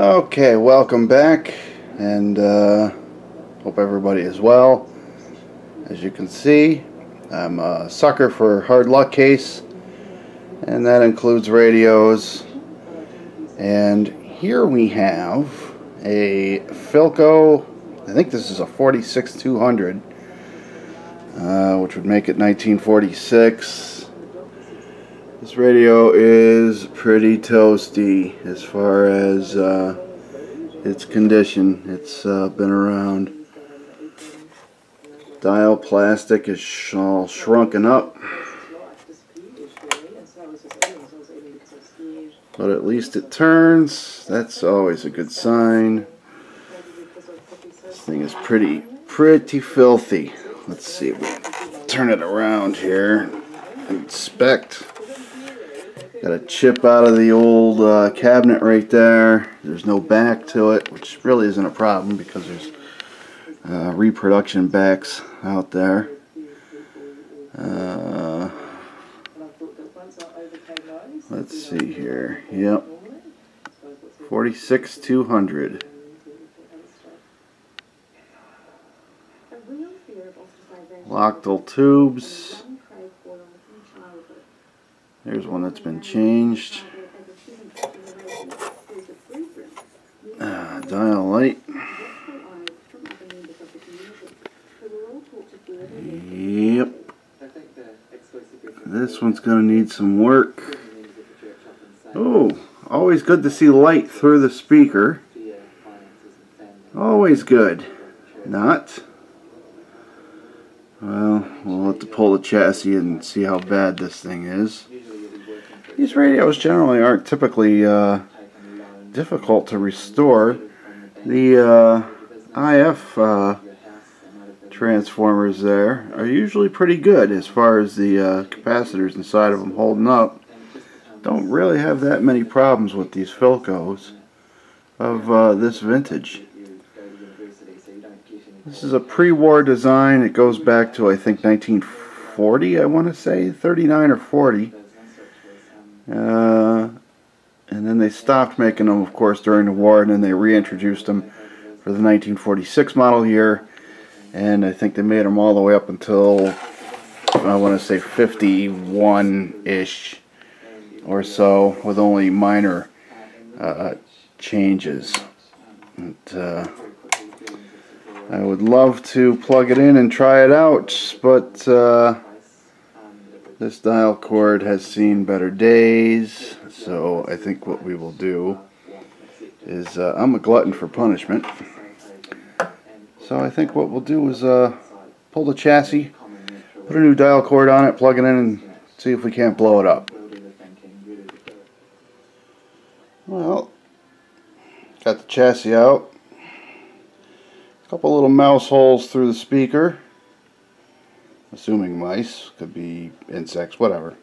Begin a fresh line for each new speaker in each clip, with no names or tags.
Okay, welcome back, and hope everybody is well. As you can see, I'm a sucker for hard luck case, and that includes radios. And here we have a Philco, I think this is a 46-200, which would make it 1946. This radio is pretty toasty as far as its condition. It's been around. Dial plastic is all shrunken up, but at least it turns. That's always a good sign. This thing is pretty filthy. Let's see if we can turn it around here and inspect. Got a chip out of the old cabinet right there. There's no back to it, which really isn't a problem because there's reproduction backs out there. Let's see here. Yep. 46-200. Loctile tubes. There's one that's been changed. Dial light. Yep. This one's going to need some work. Oh, always good to see light through the speaker. Always good. Not. Well, we'll have to pull the chassis and see how bad this thing is. These radios generally aren't typically difficult to restore. The IF transformers there are usually pretty good as far as the capacitors inside of them holding up. Don't really have that many problems with these Philcos of this vintage. This is a pre-war design. It goes back to, I think, 1940, I want to say, 39 or 40. And then they stopped making them, of course, during the war, and then they reintroduced them for the 1946 model year. And I think they made them all the way up until, I want to say, 51-ish or so, with only minor changes. And, I would love to plug it in and try it out, but this dial cord has seen better days, so I think what we will do is, I'm a glutton for punishment, so I think what we'll do is pull the chassis, put a new dial cord on it, plug it in, and see if we can't blow it up. Well, got the chassis out. Couple little mouse holes through the speaker, assuming mice, could be insects, whatever.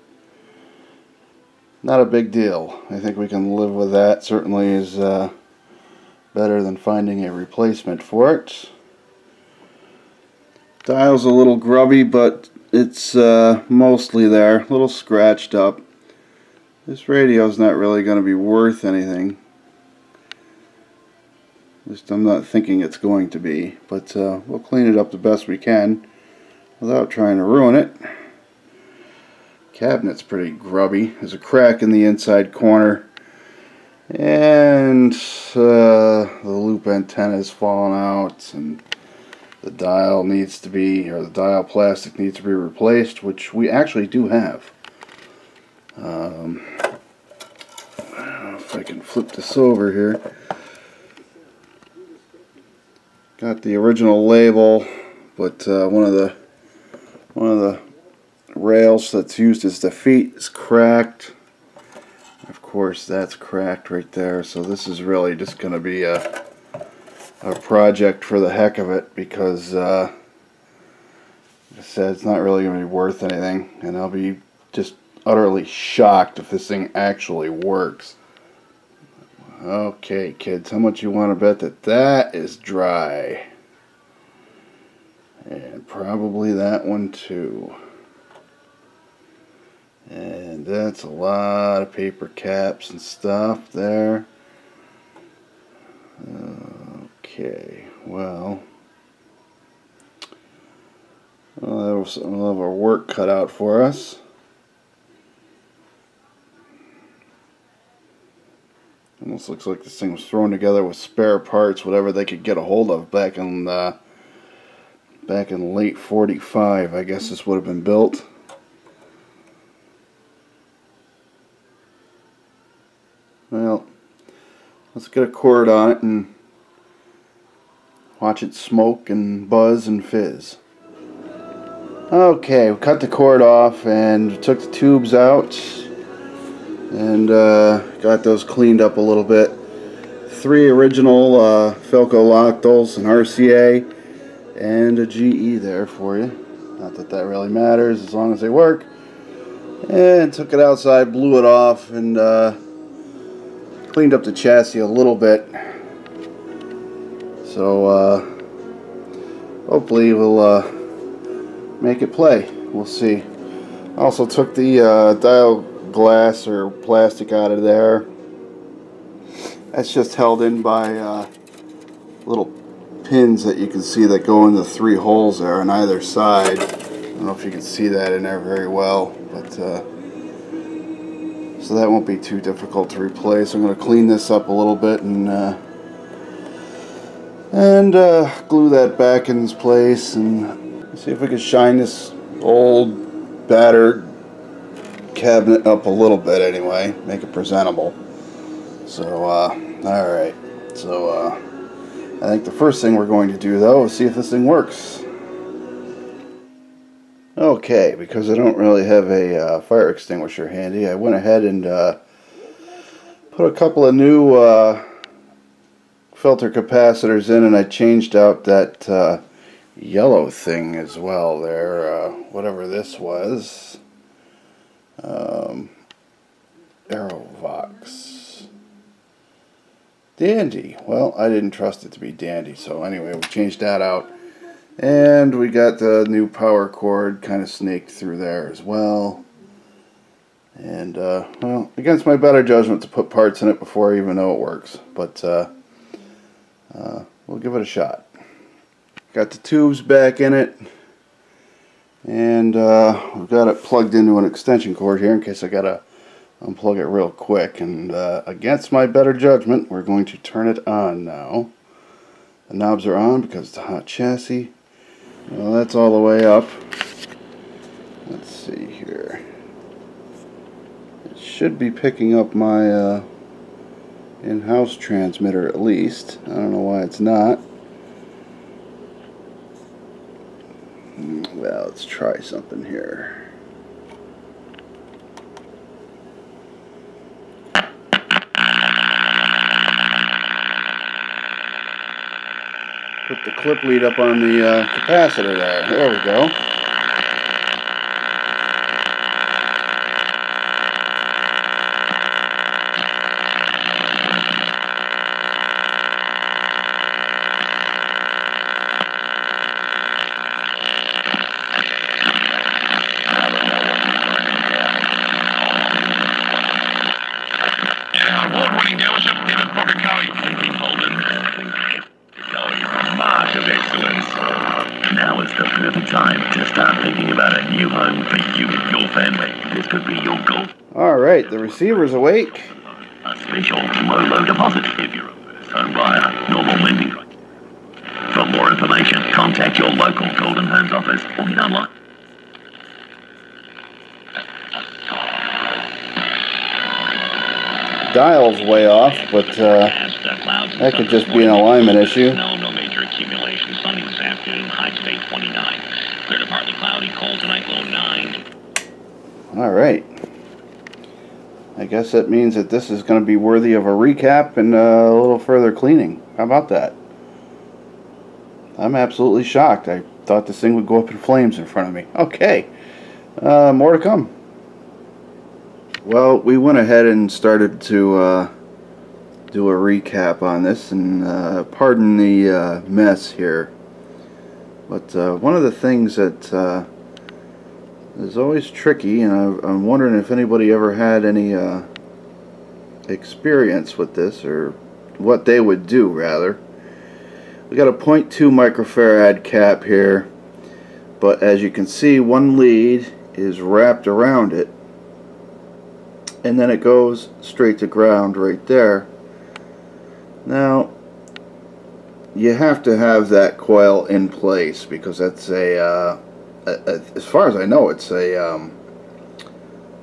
Not a big deal. I think we can live with that. Certainly is better than finding a replacement for it. Dial's a little grubby, but it's mostly there, a little scratched up. This radio's not really going to be worth anything. At least I'm not thinking it's going to be, but we'll clean it up the best we can without trying to ruin it. Cabinet's pretty grubby. There's a crack in the inside corner, and the loop antenna's fallen out, and the dial needs to be, or the dial plastic needs to be replaced, which we actually do have. I don't know if I can flip this over here. Got the original label, but one of the rails that's used as the feet is cracked. Of course, that's cracked right there. So this is really just going to be a project for the heck of it, because like I said, it's not really going to be worth anything, and I'll be just utterly shocked if this thing actually works. Okay, kids, how much you want to bet that that is dry? And probably that one too. And that's a lot of paper caps and stuff there. Okay, well, we'll have our work cut out for us. Almost looks like this thing was thrown together with spare parts, whatever they could get a hold of back in late '45. I guess this would have been built. Well, let's get a cord on it and watch it smoke and buzz and fizz. Okay, we cut the cord off and took the tubes out and got those cleaned up a little bit. 3 original Philco loctals, an RCA, and a GE there for you. Not that that really matters as long as they work. And took it outside, blew it off, and cleaned up the chassis a little bit. So hopefully we'll make it play. We'll see. Also took the dial glass or plastic out of there. That's just held in by little pins that you can see that go into 3 holes there on either side. I don't know if you can see that in there very well, but so that won't be too difficult to replace. I'm going to clean this up a little bit and glue that back in its place and see if we can shine this old battered cabinet up a little bit anyway, make it presentable. So alright, so I think the first thing we're going to do though is see if this thing works. Okay, because I don't really have a fire extinguisher handy, I went ahead and put a couple of new filter capacitors in, and I changed out that yellow thing as well there, whatever this was. Aerovox. Dandy. Well, I didn't trust it to be dandy, so anyway, we changed that out. And we got the new power cord kind of snaked through there as well. And, well, against my better judgment to put parts in it before I even know it works. But, we'll give it a shot. Got the tubes back in it. And we've got it plugged into an extension cord here in case I gotta unplug it real quick. And against my better judgment, we're going to turn it on now. The knobs are on because it's a hot chassis. Well, that's all the way up. Let's see here. It should be picking up my in-house transmitter at least. I don't know why it's not. Well, let's try something here. Put the clip lead up on the capacitor there. There we go.
Now is the perfect time to start thinking about a new home for you and your family. This could be your goal.
Alright, the receiver's awake.
A special low deposit if you're a first home buyer. Normal lending. For more information, contact your local Golden Homes office or get online.
Dial's way off, but that could just be an alignment issue.
No major accumulation. Sunny this afternoon, high today 29. Clear to partly cloudy, cold tonight, low 9.
Alright. I guess that means that this is going to be worthy of a recap and a little further cleaning. How about that? I'm absolutely shocked. I thought this thing would go up in flames in front of me. Okay. More to come. Well, we went ahead and started to do a recap on this, and pardon the mess here. But one of the things that is always tricky, and I'm wondering if anybody ever had any experience with this or what they would do, rather. We got a 0.2 microfarad cap here, but as you can see, one lead is wrapped around it, and then it goes straight to ground right there. Now, you have to have that coil in place because that's as far as I know, it's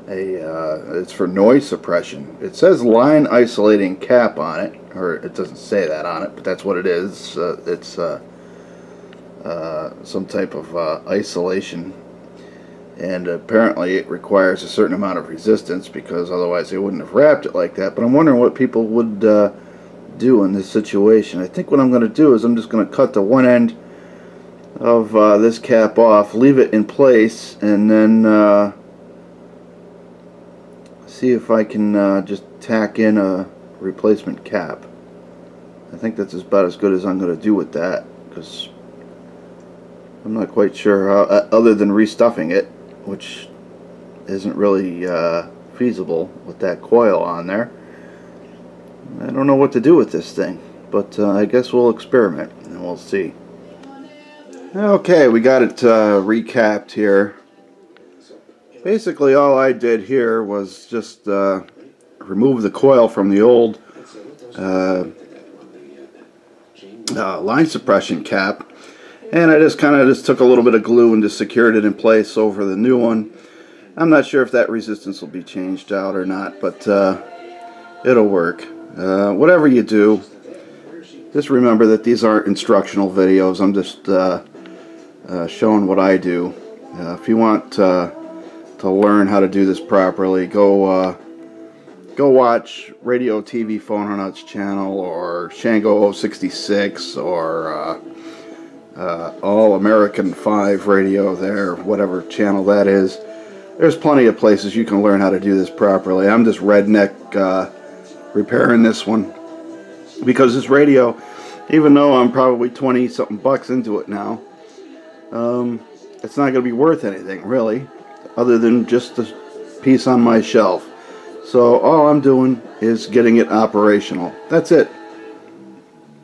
it's for noise suppression. It says line isolating cap on it, or it doesn't say that on it, but that's what it is. It's some type of isolation, and apparently it requires a certain amount of resistance because otherwise they wouldn't have wrapped it like that. But I'm wondering what people would do in this situation. I think what I'm going to do is I'm just going to cut the one end of this cap off, leave it in place, and then see if I can just tack in a replacement cap. I think that's about as good as I'm going to do with that, because I'm not quite sure how, other than restuffing it, which isn't really feasible with that coil on there. I don't know what to do with this thing, but I guess we'll experiment and we'll see. Okay, we got it recapped here. Basically all I did here was just remove the coil from the old line suppression cap, and I just kind of took a little bit of glue and just secured it in place over the new one. I'm not sure if that resistance will be changed out or not, but it'll work. Whatever you do, just remember that these aren't instructional videos. I'm just showing what I do. If you want to learn how to do this properly, go watch Radio TV Phononauts channel, or Shango 066, or All American 5 Radio there, whatever channel that is. There's plenty of places you can learn how to do this properly. I'm just redneck repairing this one because this radio, even though I'm probably 20 something bucks into it now, it's not going to be worth anything really, other than just a piece on my shelf. So all I'm doing is getting it operational. That's it.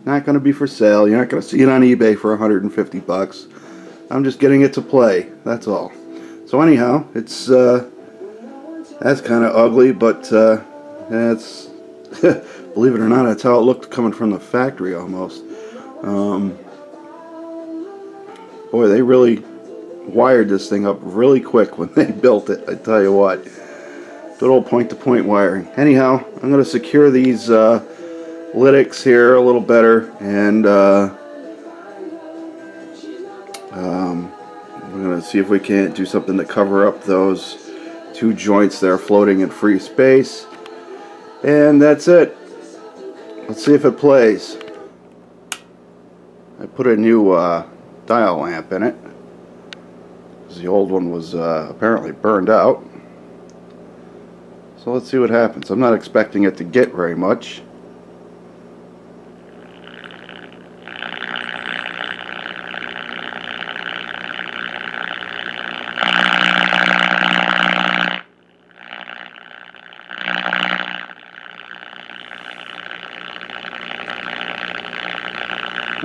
Not going to be for sale. You're not going to see it on eBay for 150 bucks. I'm just getting it to play. That's all. So anyhow, it's that's kind of ugly, but that's believe it or not, that's how it looked coming from the factory almost. Boy, they really wired this thing up really quick when they built it, I tell you what. Good old point-to-point wiring. Anyhow, I'm going to secure these lytics here a little better, and we're going to see if we can't do something to cover up those two joints there floating in free space. And that's it. Let's see if it plays. I put a new dial lamp in it, because the old one was apparently burned out. So let's see what happens. I'm not expecting it to get very much.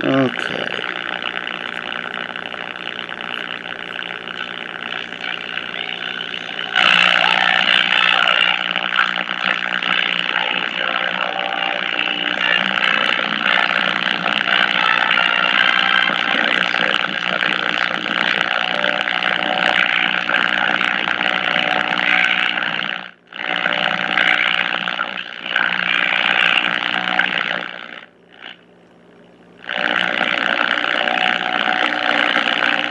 Okay.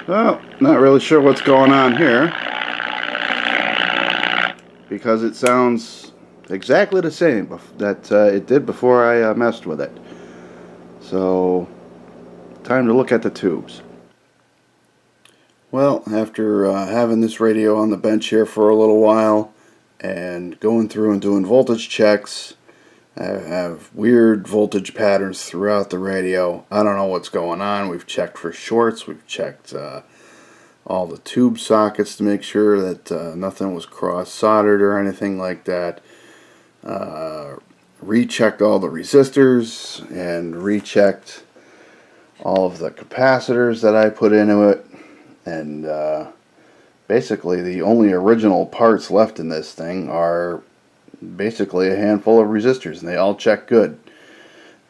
Well, not really sure what's going on here, because it sounds exactly the same that it did before I messed with it. So, time to look at the tubes. Well, after having this radio on the bench here for a little while and going through and doing voltage checks, I have weird voltage patterns throughout the radio. I don't know what's going on. We've checked for shorts. We've checked all the tube sockets to make sure that nothing was cross-soldered or anything like that. rechecked all the resistors and rechecked all of the capacitors that I put into it, and basically the only original parts left in this thing are basically a handful of resistors, and they all check good.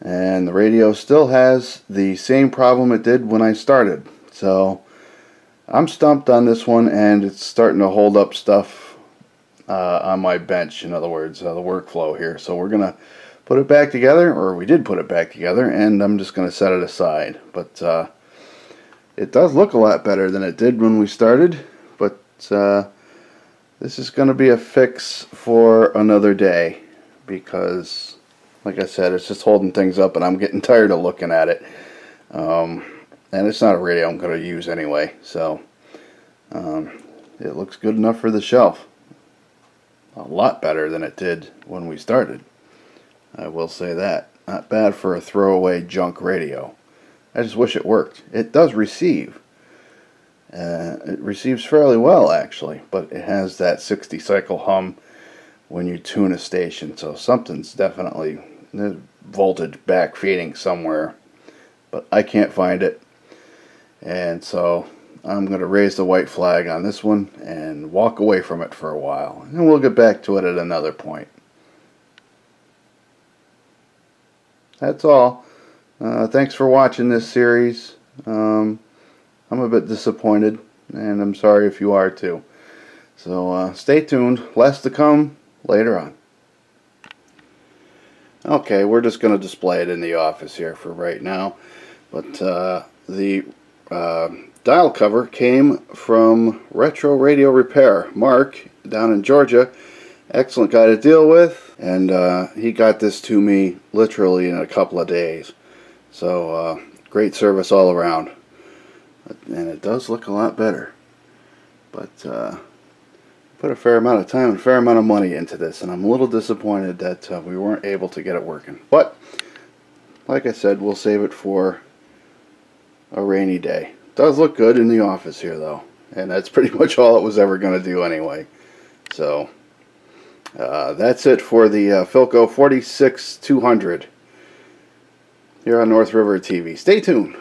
And the radio still has the same problem it did when I started. So I'm stumped on this one, and it's starting to hold up stuff on my bench, in other words, the workflow here. So we're going to put it back together, or we did put it back together, and I'm just going to set it aside. But it does look a lot better than it did when we started, but this is going to be a fix for another day, because like I said, it's just holding things up and I'm getting tired of looking at it. And it's not a radio I'm going to use anyway, so it looks good enough for the shelf. A lot better than it did when we started, I will say that. Not bad for a throwaway junk radio. I just wish it worked. It does receive. It receives fairly well, actually, but it has that 60 cycle hum when you tune a station, so something's definitely voltage back feeding somewhere, but I can't find it. And so I'm going to raise the white flag on this one and walk away from it for a while, and we'll get back to it at another point. That's all. Thanks for watching this series. I'm a bit disappointed, and I'm sorry if you are too. So stay tuned. Less to come later on. Okay, we're just going to display it in the office here for right now. But the dial cover came from Retro Radio Repair. Mark, down in Georgia, excellent guy to deal with, and he got this to me literally in a couple of days. So great service all around. And it does look a lot better. But put a fair amount of time and a fair amount of money into this, and I'm a little disappointed that we weren't able to get it working. But like I said, we'll save it for a rainy day. It does look good in the office here though, and that's pretty much all it was ever going to do anyway. So that's it for the Philco 46200 here on North River TV. Stay tuned.